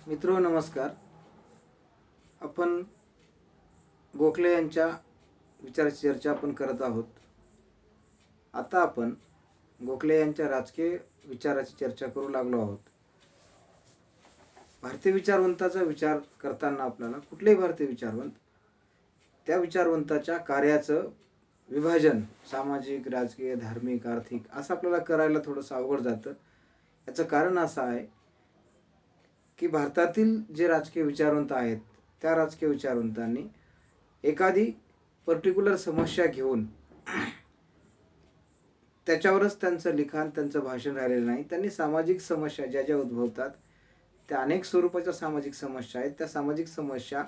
मित्रो नमस्कार. आपण गोखले यांच्या विचाराची चर्चा आपण करत आहोत. आता आपण गोखले यांच्या राजकीय विचाराची चर्चा करू लागलो आहोत. भारतीय विचारवंताचा विचार करताना आपल्याला कुठलेही भारतीय विचारवंत त्या विचारवंताच्या कार्याचं विभाजन सामाजिक, राजकीय, धार्मिक, आर्थिक असं आपल्याला करायला थोडंसं अवघड जातं. याचं कारण असं आहे की भारतातील जे राजकीय विचारवंत आहेत त्या राजकीय विचारवंतांनी एखादी पर्टिक्युलर समस्या घेऊन त्याच्यावरच त्यांचं लिखाण, त्यांचं भाषण राहिलेलं नाही. त्यांनी सामाजिक समस्या ज्या ज्या उद्भवतात त्या अनेक स्वरूपाच्या सामाजिक समस्या आहेत. त्या सामाजिक समस्या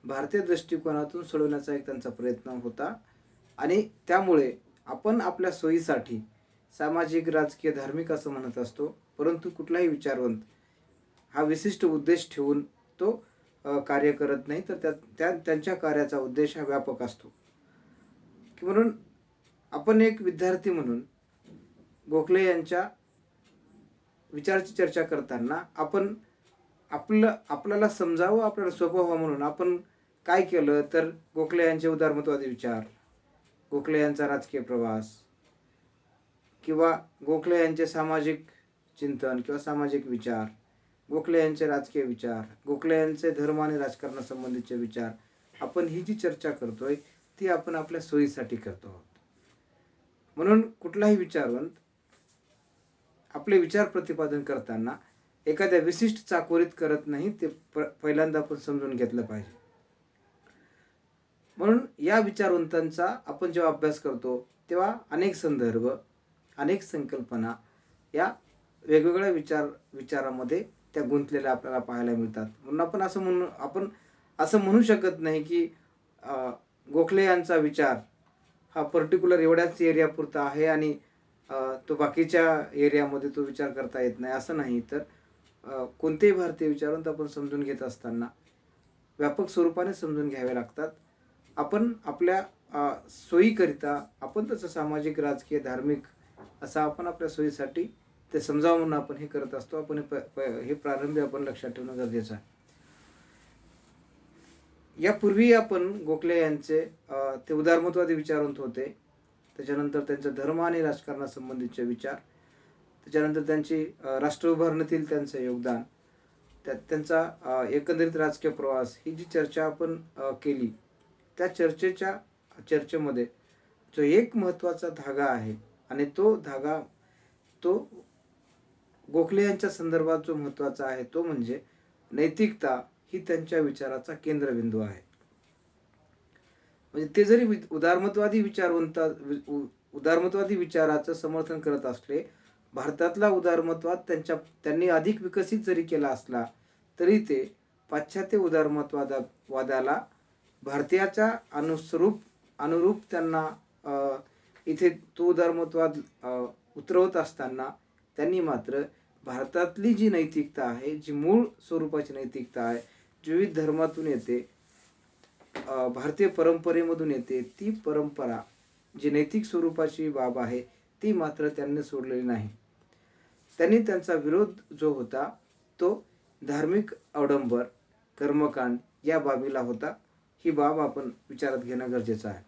भारतीय दृष्टिकोनातून सोडवण्याचा एक त्यांचा प्रयत्न होता आणि त्यामुळे आपण आपल्या सोयीसाठी सामाजिक, राजकीय, धार्मिक असं म्हणत असतो, परंतु कुठलाही विचारवंत हा विशिष्ट उद्देश ठेवून तो कार्य करत नाही, तर त्यांच्या कार्याचा उद्देश हा व्यापक असतो. म्हणून आपण एक विद्यार्थी म्हणून गोखले यांच्या विचाराची चर्चा करताना आपण आपल्याला समजावं, आपल्याला सोपं व्हावं म्हणून आपण काय केलं तर गोखले यांचे उदारमतवादी विचार, गोखले यांचा राजकीय प्रवास किंवा गोखले यांचे सामाजिक चिंतन किंवा सामाजिक विचार, गोखले यांचे राजकीय विचार, गोखले यांचे धर्म आणि राजकारणासंबंधीचे विचार, आपण ही जी चर्चा करतोय ती आपण आपल्या सोयीसाठी करतो आहोत. म्हणून कुठलाही विचारवंत आपले विचार प्रतिपादन करताना एखाद्या विशिष्ट चाकोरीत करत नाही, ते पहिल्यांदा आपण समजून घेतलं पाहिजे. म्हणून या विचारवंतांचा आपण जेव्हा अभ्यास करतो तेव्हा अनेक संदर्भ, अनेक संकल्पना या वेगवेगळ्या विचारामध्ये त्या गुंतलेल्या आपल्याला पाहायला मिळतात. म्हणून आपण असं म्हणू शकत नाही की गोखले यांचा विचार हा पर्टिक्युलर एवढ्याच एरियापुरता आहे आणि तो बाकीच्या एरियामध्ये तो विचार करता येत नाही असं नाही. तर कोणतेही भारतीय विचारवंत आपण समजून घेत असताना व्यापक स्वरूपाने समजून घ्यावे लागतात. आपण आपल्या सोयीकरिता आपण तसं सामाजिक, राजकीय, धार्मिक असं आपण आपल्या सोयीसाठी ते समजावं म्हणून आपण हे करत असतो. आपण हे प्रारंभी आपण लक्षात ठेवणं गरजेचं आहे. यापूर्वी आपण गोखले यांचे ते उदारमतवादी विचारवंत होते. त्याच्यानंतर त्यांचं धर्म आणि राजकारणासंबंधीचे विचार, त्याच्यानंतर त्यांची राष्ट्र उभारणीतील त्यांचं योगदान, त्यांचा एकंदरीत राजकीय प्रवास, ही जी चर्चा आपण केली त्या चर्चेमध्ये जो एक महत्त्वाचा धागा आहे आणि तो धागा तो गोखले यांच्या संदर्भात जो महत्त्वाचा आहे तो म्हणजे नैतिकता ही त्यांच्या विचाराचा केंद्रबिंदू आहे. म्हणजे ते जरी उदारमतवादी विचाराचं समर्थन करत असले, भारतातला उदारमतवाद त्यांनी अधिक विकसित जरी केला असला तरी ते पाश्चात्य उदारमतवादाला भारतीयाच्या अनुरूप त्यांना इथे तो उदारमतवाद उतरवत असताना त्यांनी मात्र भारतातली जी नैतिकता आहे, जी मूळ स्वरूपाची नैतिकता आहे, जी विविध धर्मातून येते, भारतीय परंपरेमधून येते, ती परंपरा जी नैतिक स्वरूपाची बाब आहे ती मात्र त्यांनी सोडलेली नाही. त्यांनी त्यांचा विरोध जो होता तो धार्मिक अवडंबर, कर्मकांड या बाबीला होता. ही बाब आपण विचारात घेणं गरजेचं आहे.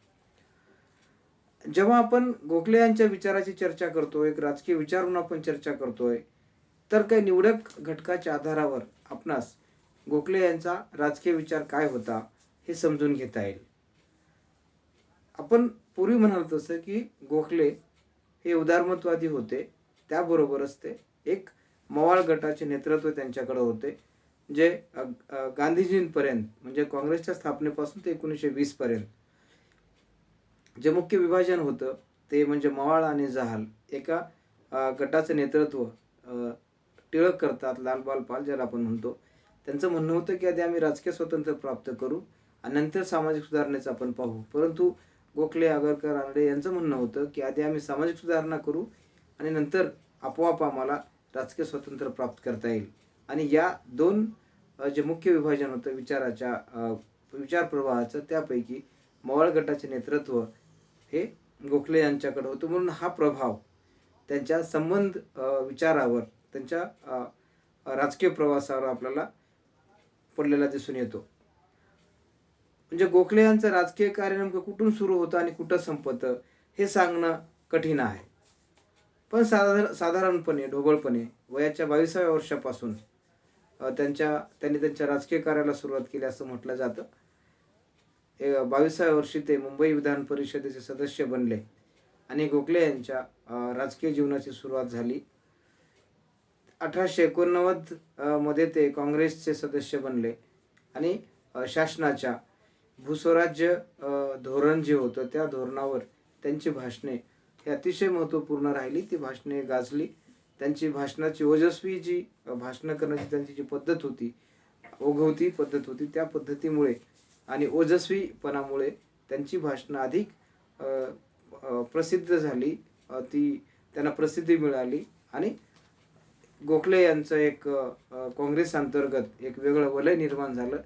जेव्हा आपण गोखले यांच्या विचाराची चर्चा करतोय, एक राजकीय विचार म्हणून आपण चर्चा करतोय, तर काही निवडक घटकाच्या आधारावर आपणास गोखले यांचा राजकीय विचार काय होता हे समजून घेता येईल. आपण पूर्वी म्हणालो तसं की गोखले हे उदारमतवादी होते, त्याबरोबरच ते एक मवाळ गटाचे नेतृत्व त्यांच्याकडे होते, जे गांधीजींपर्यंत म्हणजे काँग्रेसच्या स्थापनेपासून ते 1920 पर्यंत जे मुख्य विभाजन होतं ते म्हणजे मवाळ आणि जहाल एका गटाचं नेतृत्व टिळक करतात, लालबाल पाल ज्याला आपण म्हणतो. त्यांचं म्हणणं होतं की आधी आम्ही राजकीय स्वातंत्र्य प्राप्त करू आणि नंतर सामाजिक सुधारणेचं आपण पाहू. परंतु गोखले, आगरकर, रानडे यांचं म्हणणं होतं की आधी आम्ही सामाजिक सुधारणा करू आणि नंतर आपोआप आम्हाला राजकीय स्वातंत्र्य प्राप्त करता येईल. आणि या दोन जे मुख्य विभाजन होतं विचार प्रवाहाचं, त्यापैकी मवाळ गटाचे नेतृत्व हे गोखले यांच्याकडे होतं. म्हणून हा प्रभाव त्यांच्या विचारावर, त्यांच्या राजकीय प्रवासावर आपल्याला पडलेला दिसून येतो. म्हणजे गोखले यांचं राजकीय कार्य नेमकं कुठून सुरू होतं आणि कुठं संपतं हे सांगणं कठीण आहे. पण साधारणपणे ढोबळपणे वयाच्या 22व्या वर्षापासून त्यांनी त्यांच्या राजकीय कार्याला सुरुवात केली असं म्हटलं जातं. 22व्या वर्षी ते मुंबई विधान परिषदेचे सदस्य बनले आणि गोखले यांच्या राजकीय जीवनाची सुरुवात झाली. 1889 मध्ये ते काँग्रेसचे सदस्य बनले आणि शासनाच्या भूस्वराज्य धोरण जे होतं त्या धोरणावर त्यांची भाषणे ही अतिशय महत्त्वपूर्ण राहिली. ती भाषणे गाजली. त्यांची भाषणाची ओजस्वी जी भाषणं करण्याची त्यांची जी पद्धत होती, ओघवती पद्धत होती, त्या पद्धतीमुळे आणि ओजस्वीपणामुळे त्यांची भाषणं अधिक प्रसिद्ध झाली. त्यांना प्रसिद्धी मिळाली आणि गोखले यांचं एक काँग्रेस अंतर्गत एक वेगळं वलय निर्माण झालं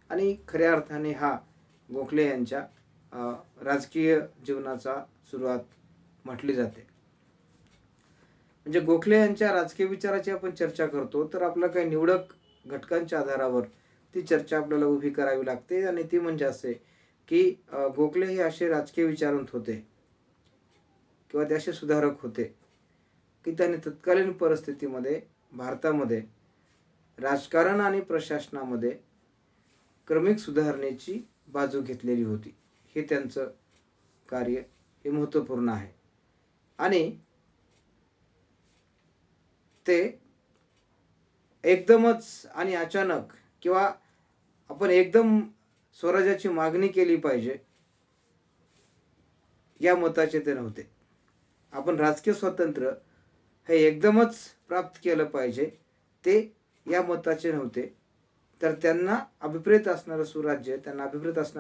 आणि खऱ्या अर्थाने हा गोखले यांच्या राजकीय जीवनाचा सुरुवात म्हटली जाते. म्हणजे गोखले यांच्या राजकीय विचाराची आपण चर्चा करतो तर आपल्या काही निवडक घटकांच्या आधारावर ती चर्चा आपल्याला उभी करावी लागते आणि ती म्हणजे असे की गोखले हे असे राजकीय विचारवंत होते किंवा ते असे सुधारक होते की त्यांनी तत्कालीन परिस्थितीमध्ये भारतामध्ये राजकारण आणि प्रशासनामध्ये क्रमिक सुधारणेची बाजू घेतलेली होती. हे त्यांचं कार्य हे महत्त्वपूर्ण आहे आणि ते एकदमच आणि अचानक किंवा आपण एकदम स्वराज्याची मागणी केली पाहिजे या मताचे ते नव्हते. आपण राजकीय स्वातंत्र्य हे एकदमच प्राप्त केलं पाहिजे ते या मताचे नव्हते. तर त्यांना अभिप्रेत असणारं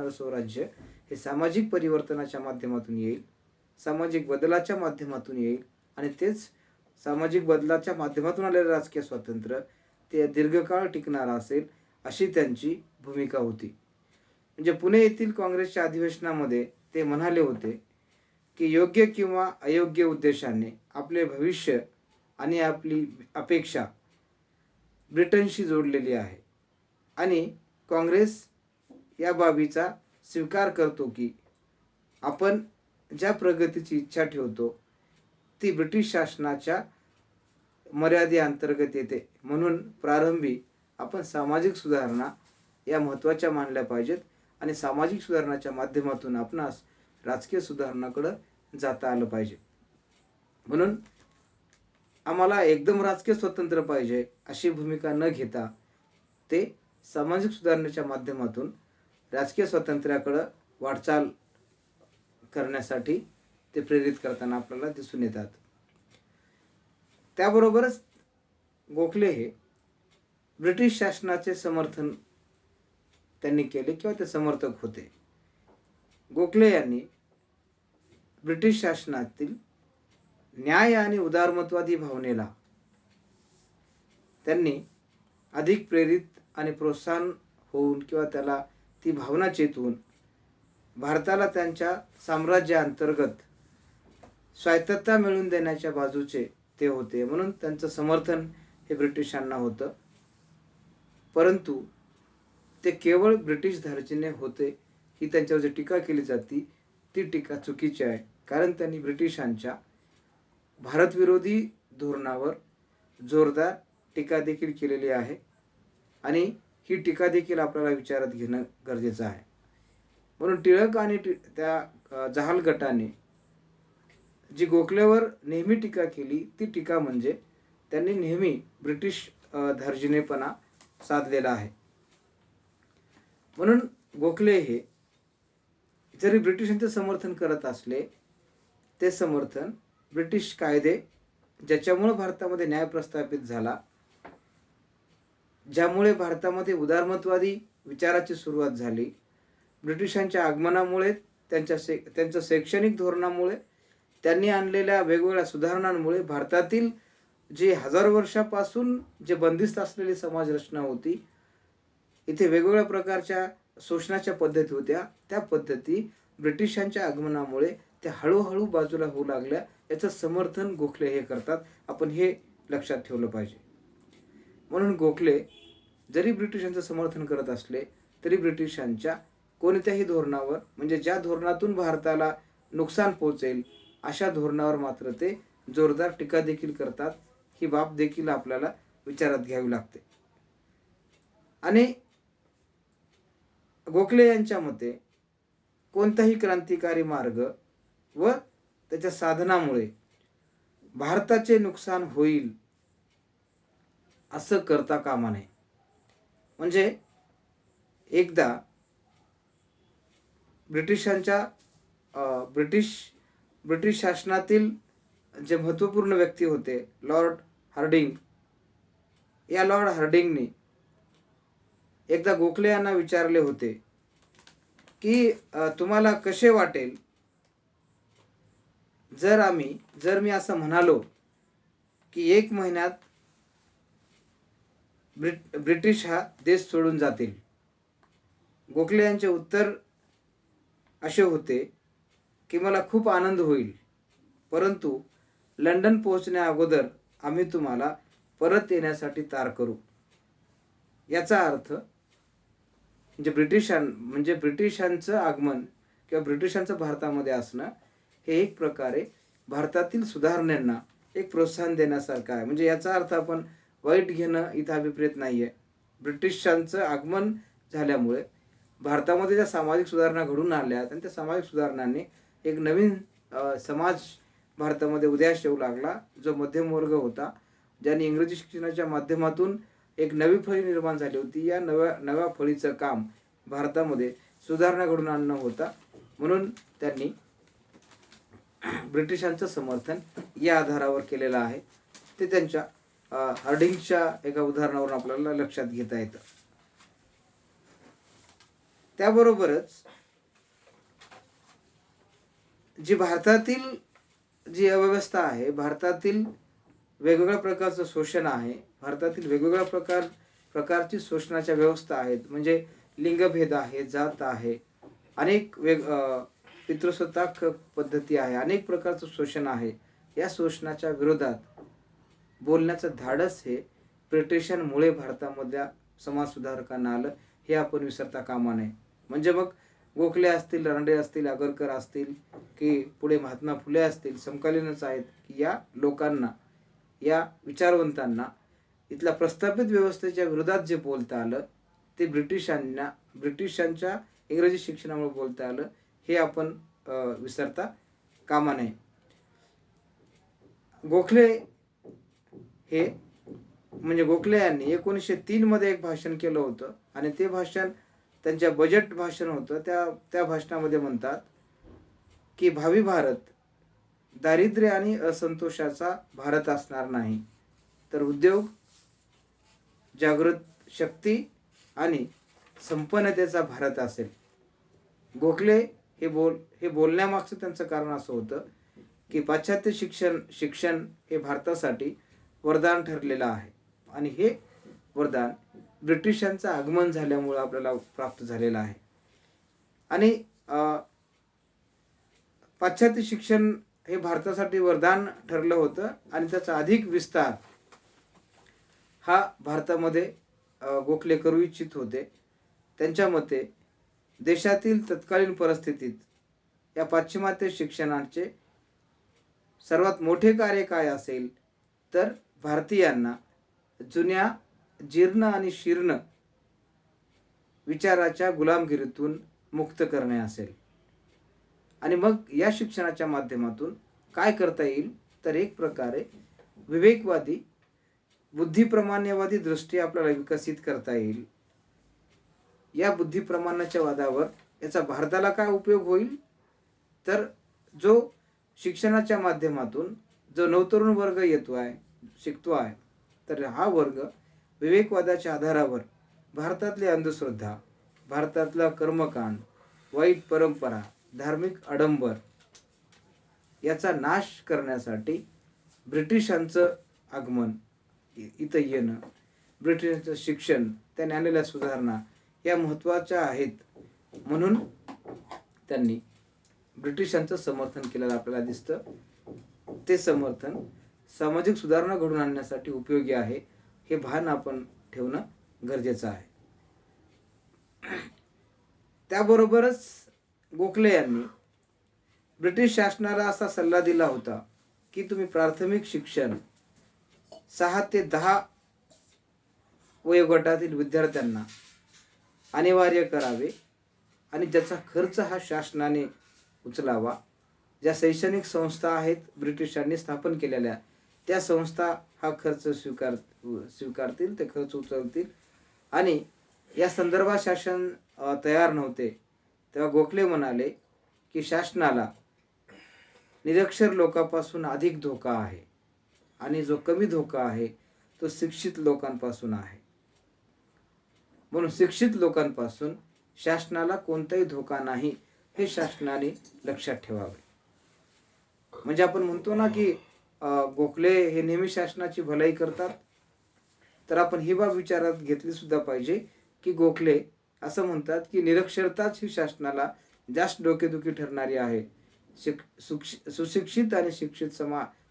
स्वराज्य हे सामाजिक परिवर्तनाच्या माध्यमातून येईल, सामाजिक बदलाच्या माध्यमातून येईल आणि तेच सामाजिक बदलाच्या माध्यमातून आलेलं राजकीय स्वातंत्र्य ते दीर्घकाळ टिकणारं असेल अशी त्यांची भूमिका होती. म्हणजे पुणे येथील काँग्रेसच्या अधिवेशनामध्ये ते म्हणाले होते की योग्य किंवा अयोग्य उद्देशाने आपले भविष्य आणि आपली अपेक्षा ब्रिटनशी जोडलेली आहे आणि काँग्रेस या बाबीचा स्वीकार करतो की आपण ज्या प्रगतीची इच्छा ठेवतो ती ब्रिटिश शासनाच्या मर्यादेअंतर्गत येते. म्हणून प्रारंभी आपण सामाजिक सुधारणा या महत्त्वाच्या मानल्या पाहिजेत आणि सामाजिक सुधारणाच्या माध्यमातून आपणास राजकीय सुधारणाकडे जाता आलं पाहिजे. म्हणून आम्हाला एकदम राजकीय स्वतंत्र पाहिजे अशी भूमिका न घेता ते सामाजिक सुधारणेच्या माध्यमातून राजकीय स्वातंत्र्याकडे वाटचाल करण्यासाठी ते प्रेरित करताना आपल्याला दिसून येतात. त्याबरोबरच गोखले हे ब्रिटिश शासनाचे समर्थन त्यांनी केले किंवा ते समर्थक होते. गोखले यांनी ब्रिटिश शासनातील न्याय आणि उदारमतवादी भावनेला त्यांनी अधिक प्रेरित आणि प्रोत्साहन होऊन किंवा त्याला ती भावना चेतवून भारताला त्यांच्या साम्राज्याअंतर्गत स्वायत्तता मिळवून देण्याच्या बाजूचे ते होते. म्हणून त्यांचं समर्थन हे ब्रिटिशांना होतं. परंतु ते केवळ ब्रिटिश धार्जिणे होते ही त्यांच्यावर जी टीका केली जाते ती टीका चुकीची आहे. कारण त्यांनी ब्रिटिशांच्या भारतविरोधी धोरणावर जोरदार टीका देखील केलेली आहे आणि ही टीका देखील आपल्याला विचारात घेणं गरजेचं आहे. म्हणून टिळक आणि त्या जहाल गटाने जी गोखलेवर नेहमी टीका केली ती टीका म्हणजे त्यांनी नेहमी ब्रिटिश धार्जिणेपणा साधलेला आहे. म्हणून गोखले हे जरी ब्रिटिशांचे समर्थन करत असले ते समर्थन ब्रिटिश कायदे ज्याच्यामुळे भारतामध्ये न्याय प्रस्थापित झाला, ज्यामुळे भारतामध्ये उदारमतवादी विचाराची सुरुवात झाली, ब्रिटिशांच्या आगमनामुळे त्यांच्या शैक्षणिक धोरणामुळे त्यांनी आणलेल्या वेगवेगळ्या सुधारणांमुळे भारतातील जे हजारो वर्षापासून जे बंदिस्त असलेली समाजरचना होती, इथे वेगवेगळ्या प्रकारच्या शोषणाच्या पद्धती होत्या, त्या पद्धती ब्रिटिशांच्या आगमनामुळे त्या हळूहळू बाजूला होऊ लागल्या. याचं समर्थन गोखले हे करतात. आपण हे लक्षात ठेवलं पाहिजे. म्हणून गोखले जरी ब्रिटिशांचं समर्थन करत असले तरी ब्रिटिशांच्या कोणत्याही धोरणावर, म्हणजे ज्या धोरणातून भारताला नुकसान पोहोचेल अशा धोरणावर मात्र ते जोरदार टीका देखील करतात. ही बाब देखील आपल्याला विचारात घ्यावी लागते. आणि गोखले यांच्या मते कोणताही क्रांतिकारी मार्ग व त्याच्या साधनामुळे भारताचे नुकसान होईल असं करता कामा नये. म्हणजे एकदा ब्रिटिश शासनातील जे महत्त्वपूर्ण व्यक्ती होते लॉर्ड हार्डिंग, या लॉर्ड हार्डिंगनी एकदा गोखले यांना विचारले होते की तुम्हाला कसे वाटेल जर मी असं म्हणालो की 1 महिन्यात ब्रिटिश हा देश सोडून जातील. गोखले यांचे उत्तर असे होते की मला खूप आनंद होईल, परंतु लंडन पोहोचण्या अगोदर आम्ही तुम्हाला परत येण्यासाठी तयार करू. याचा अर्थ म्हणजे ब्रिटिशांचं आगमन किंवा ब्रिटिशांचं भारतामध्ये असणं हे एक प्रकारे भारतातील सुधारणेंना एक प्रोत्साहन देण्यासारखं आहे. म्हणजे याचा अर्थ आपण वाईट घेणं इथं अभिप्रेत नाही आहे. ब्रिटिशांचं आगमन झाल्यामुळे भारतामध्ये ज्या सामाजिक सुधारणा घडून आल्या आणि त्या सामाजिक सुधारणांनी एक नवीन समाज भारतामध्ये उदयास येऊ लागला, जो मध्यमवर्ग होता, ज्यांनी इंग्रजी शिक्षणाच्या माध्यमातून एक नवी फळी निर्माण झाली होती. या नव्या फळीचं काम भारतामध्ये सुधारणा घडून आणणं होता. म्हणून त्यांनी ब्रिटिशांचं समर्थन या आधारावर केलेलं आहे. ते त्यांच्या हार्डिंगच्या एका उदाहरणावरून आपल्याला लक्षात घेता येतं. त्याबरोबरच जी भारतातील जी अव्यवस्था आहे, भारतातील वेगवेगळ्या प्रकारचं शोषण आहे, भारतातील वेगवेगळ्या प्रकारची शोषणाच्या व्यवस्था आहेत. म्हणजे लिंगभेद आहे, जात आहे, अनेक पितृसत्ताक पद्धती आहे, अनेक प्रकारचं शोषण आहे. या शोषणाच्या विरोधात बोलण्याचं धाडस हे ब्रिटिशांमुळे भारतामधल्या समाजसुधारकांना आलं, हे आपण विसरता कामा नये. म्हणजे मग गोखले असतील, रानडे असतील, आगरकर असतील, की पुढे महात्मा फुले असतील, समकालीनच आहेत, की या लोकांना, या विचारवंतांना इथल्या प्रस्थापित व्यवस्थेच्या विरोधात जे बोलता आलं ते ब्रिटिशांच्या इंग्रजी शिक्षणामुळे बोलता आलं, हे आपण विसरता कामा नये. गोखले यांनी 1903 मध्ये एक भाषण केलं होतं आणि ते भाषण त्यांच्या बजेट भाषण होतं. त्या भाषणामध्ये म्हणतात की भावी भारत दारिद्र्य आणि असंतोषाचा भारत असणार नाही, तर उद्योग, जागृत शक्ती आणि संपन्नतेचा भारत असेल. गोखले हे बोलण्यामागचं त्यांचं कारण असं होतं की पाश्चात्य शिक्षण हे भारतासाठी वरदान ठरलेलं आहे आणि हे वरदान ब्रिटिशांचं आगमन झाल्यामुळे आपल्याला प्राप्त झालेलं आहे. आणि पाश्चात्य शिक्षण हे भारतासाठी वरदान ठरलं होतं आणि त्याचा अधिक विस्तार हा भारतामध्ये गोखले करू इच्छित होते. त्यांच्या मते देशातील तत्कालीन परिस्थितीत या पाश्चिमात्य शिक्षणाचे सर्वात मोठे कार्य काय असेल, तर भारतीयांना जुन्या जीर्ण आणि शीर्ण विचाराच्या गुलामगिरीतून मुक्त करणे असेल. आणि मग या शिक्षणाच्या माध्यमातून काय करता येईल, तर एक प्रकारे विवेकवादी, बुद्धिप्रमाण्यवादी दृष्टी आपल्याला विकसित करता येईल. या बुद्धिप्रमाणाच्या वादावर याचा भारताला काय उपयोग होईल, तर जो शिक्षणाच्या माध्यमातून जो नवतरुण वर्ग शिकतो आहे, तर हा वर्ग विवेकवादाच्या आधारावर भारतातली अंधश्रद्धा, भारतातला कर्मकांड, वाईट परंपरा, धार्मिक आडंबर याचा नाश करण्यासाठी ब्रिटिशांचं आगमन इथं येणं, ब्रिटिशांचं शिक्षण, त्याने आणलेल्या सुधारणा या महत्त्वाच्या आहेत. म्हणून त्यांनी ब्रिटिशांचं समर्थन केलेलं आपल्याला दिसतं. ते समर्थन सामाजिक सुधारणा घडवून आणण्यासाठी उपयोगी आहे, हे भान आपण ठेवणं गरजेचं आहे. त्याबरोबरच गोखले यांनी ब्रिटिश शासनाला असा सल्ला दिला होता की तुम्ही प्राथमिक शिक्षण 6 ते 10 वयोगटातील विद्यार्थ्यांना अनिवार्य करावे आणि ज्याचा खर्च हा शासनाने उचलावा. ज्या शैक्षणिक संस्था आहेत ब्रिटिशांनी स्थापन केलेल्या, त्या संस्था हा खर्च स्वीकारतील, ते खर्च उचलतील. आणि या संदर्भात शासन तयार नव्हते. तेव्हा गोखले म्हणाले की शासनाला निरक्षर लोकांपासून अधिक धोका आहे आणि जो कमी धोका आहे तो शिक्षित लोकांपासून आहे. म्हणून शिक्षित लोकांपासून शासनाला कोणताही धोका नाही, हे शासनाने लक्षात ठेवावे. म्हणजे आपण म्हणतो ना की गोखले हे नेहमी शासनाची भलाई करतात. तर आपण ही बाब विचारात घेतली सुद्धा पाहिजे की गोखले असं म्हणतात की निरक्षरताच ही शासनाला जास्त डोकेदुखी ठरणारी आहे. सुशिक्षित आणि शिक्षित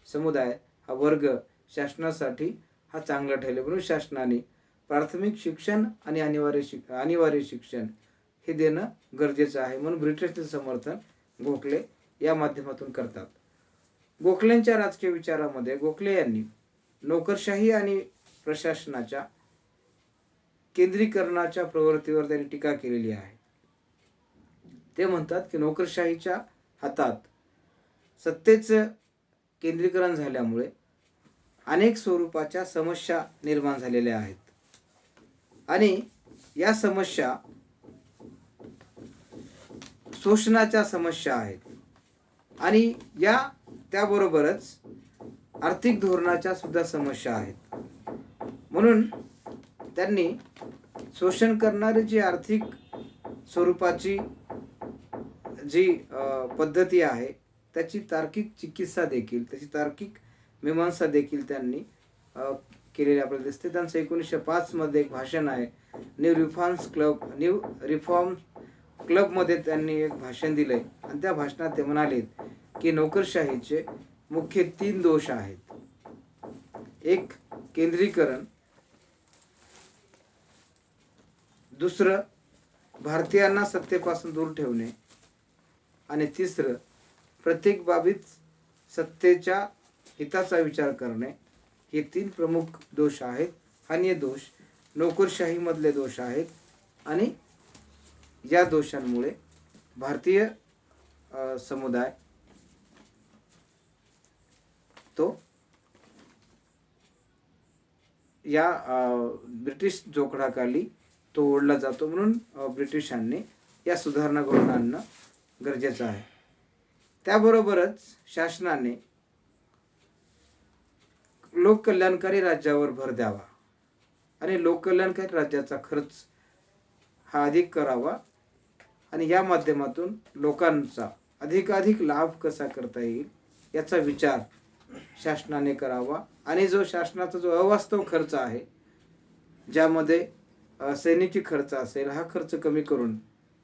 समुदाय हा वर्ग शासनासाठी हा चांगला ठरेल. म्हणून शासनाने प्राथमिक शिक्षण आणि अनिवार्य शिक्षण हे देणं गरजेचं आहे. म्हणून ब्रिटिशचे समर्थन गोखले या माध्यमातून करतात. गोखलेंच्या राजकीय विचारामध्ये गोखले यांनी नोकरशाही आणि प्रशासनाच्या केंद्रीकरणाच्या प्रवृत्तीवर त्यांनी टीका केलेली आहे. ते म्हणतात की नोकरशाहीच्या हातात सत्तेचं केंद्रीकरण झाल्यामुळे अनेक स्वरूपाच्या समस्या निर्माण झालेल्या आहेत आणि या समस्या शोषणाच्या समस्या आहेत आणि त्याबरोबरच आर्थिक धोरणाच्या सुद्धा समस्या आहेत. म्हणून त्यांनी शोषण करणारी जी आर्थिक स्वरूपाची जी पद्धती आहे त्याची तार्किक चिकित्सा देखील, त्याची तार्किक मीमांसा देखील त्यांनी केलेली आपल्याला दिसते. त्यांचं 1905 मध्ये एक भाषण आहे, न्यू रिफॉर्म क्लबमध्ये त्यांनी एक भाषण दिलंय आणि त्या भाषणात ते म्हणालेत की नोकरशाहीचे मुख्य 3 दोष आहेत. एक केंद्रीकरण, दुसरं भारतीयांना सत्तेपासून दूर ठेवणे आणि तिसरं प्रत्येक बाबीत सत्तेच्या हिताचा विचार करणे. हे 3 प्रमुख दोष आहेत आणि हे दोष नोकरशाहीमधले दोष आहेत आणि या दोषांमुळे भारतीय समुदाय तो या ब्रिटिश जोखडाखाली तो ओढला जातो. म्हणून ब्रिटिशांनी या सुधारणा घडवून आणणं गरजेचं आहे. त्याबरोबरच शासनाने लोककल्याणकारी राज्यावर भर द्यावा आणि लोककल्याणकारी राज्याचा खर्च हा अधिक करावा आणि या माध्यमातून लोकांचा अधिकाधिक लाभ कसा करता येईल याचा विचार शासनाने करावा. आणि जो शासनाचा जो अवास्तव खर्च आहे, ज्यामध्ये सैनिकी खर्च असेल, हा खर्च कमी करून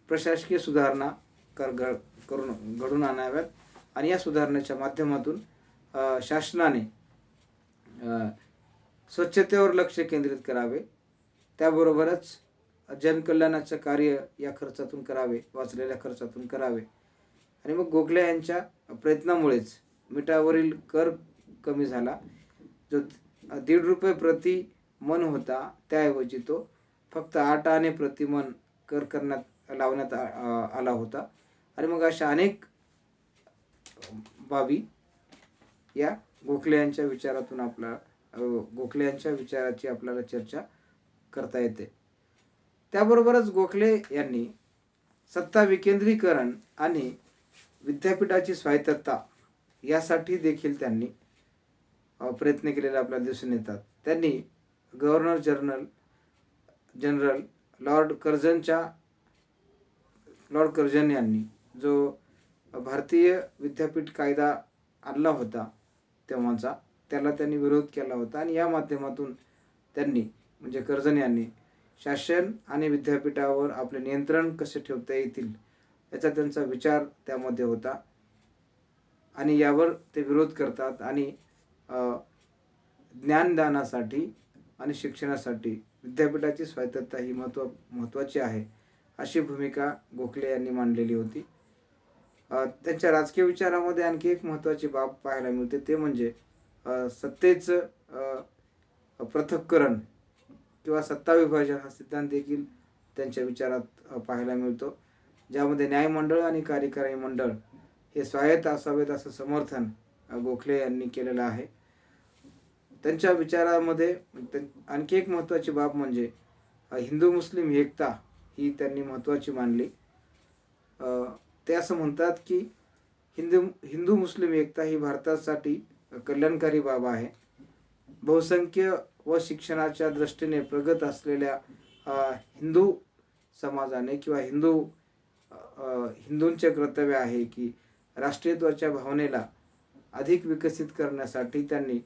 प्रशासकीय सुधारणा घडून आणाव्यात आणि या सुधारणेच्या माध्यमातून शासनाने स्वच्छतेवर लक्ष केंद्रित करावे. त्याबरोबरच जनकल्याणाचं कार्य या खर्चातून करावे, वाचलेल्या खर्चातून करावे. आणि मग गोखले यांच्या प्रयत्नामुळेच मिठावरील कर कमी झाला. जो ₹1.5 प्रति मन होता त्याऐवजी तो फक्त 8 आणे प्रति मन कर लावण्यात आला होता. आणि मग अशा अनेक बाबी या गोखले यांच्या विचाराची आपल्याला चर्चा करता येते. त्याबरोबरच गोखले यांनी सत्ता विकेंद्रीकरण आणि विद्यापीठाची स्वायत्तता यासाठी देखील त्यांनी प्रयत्न केलेले आपल्याला दिसून येतात. त्यांनी गव्हर्नर जनरल लॉर्ड कर्झन यांनी जो भारतीय विद्यापीठ कायदा आणला होता तेव्हाचा, त्याला त्यांनी विरोध केला होता आणि या माध्यमातून त्यांनी म्हणजे कर्झन यांनी शासन आणि विद्यापीठावर आपले नियंत्रण कसे ठेवता येतील याचा त्यांचा विचार त्यामध्ये होता आणि यावर ते विरोध करतात आणि ज्ञानदानासाठी आणि शिक्षणासाठी विद्यापीठाची स्वायत्तता ही महत्त्वाची आहे, अशी भूमिका गोखले यांनी मांडलेली होती. त्यांच्या राजकीय विचारामध्ये आणखी एक महत्त्वाची बाब पाहायला मिळते, ते म्हणजे सत्तेचं पृथक्करण किंवा सत्ता विभाजन हा सिद्धांत देखील त्यांच्या विचारात पाहायला मिळतो, ज्यामध्ये न्यायमंडळ आणि कार्यकारी मंडळ हे स्वायत्त असावेत असं समर्थन गोखले यांनी केलेलं आहे. त्यांच्या विचारामध्ये आणखी एक महत्त्वाची बाब म्हणजे हिंदू मुस्लिम एकता ही त्यांनी महत्त्वाची मानली. ते असं म्हणतात की हिंदू मुस्लिम एकता ही भारतासाठी कल्याणकारी बाब आहे. बहुसंख्य व शिक्षणाच्या दृष्टीने प्रगत असलेल्या हिंदू समाजाने किंवा हिंदूंचे कर्तव्य आहे की राष्ट्रीयत्वाच्या भावनेला अधिक विकसित करण्यासाठी त्यांनी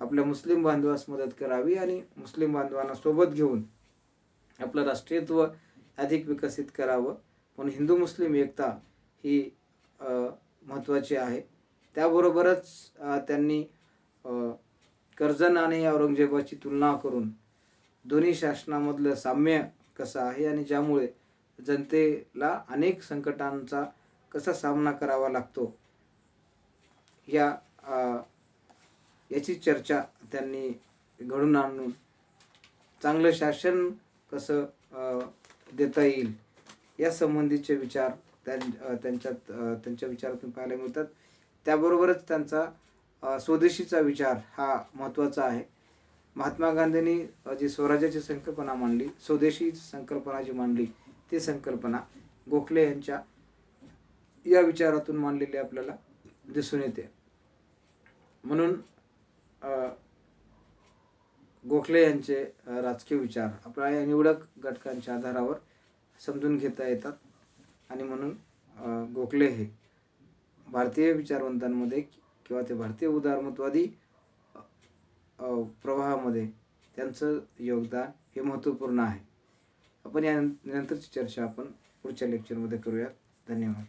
आपल्या मुस्लिम बांधवास मदत करावी आणि मुस्लिम बांधवांना सोबत घेऊन आपलं राष्ट्रीयत्व अधिक विकसित करावं. पण हिंदू मुस्लिम एकता ही महत्त्वाची आहे. त्याबरोबरच त्यांनी कर्जन आणि औरंगजेबाची तुलना करून दोन्ही शासनामधलं साम्य कसं आहे आणि ज्यामुळे जनतेला अनेक संकटांचा कसा सामना करावा लागतो याची चर्चा त्यांनी घडून आणून चांगलं शासन कसं देता येईल या संबंधीचे विचार त्यांच्या विचारातून पाहायला मिळतात. त्याबरोबरच त्यांचा स्वदेशीचा विचार हा महत्त्वाचा आहे. महात्मा गांधींनी जी स्वराज्याची संकल्पना मांडली, स्वदेशी संकल्पना जी मांडली, ती संकल्पना गोखले यांच्या या विचारातून मांडलेली आपल्याला दिसून येते. म्हणून गोखले यांचे राजकीय विचार आपल्याला या निवडक घटकांच्या आधारावर समजून घेता येतात आणि म्हणून गोखले हे भारतीय विचारवंतांमध्ये किंवा ते भारतीय उदारमतवादी प्रवाहामध्ये त्यांचं योगदान हे महत्त्वपूर्ण आहे. आपण या नंतरची चर्चा आपण पुढच्या लेक्चरमध्ये करूयात. धन्यवाद.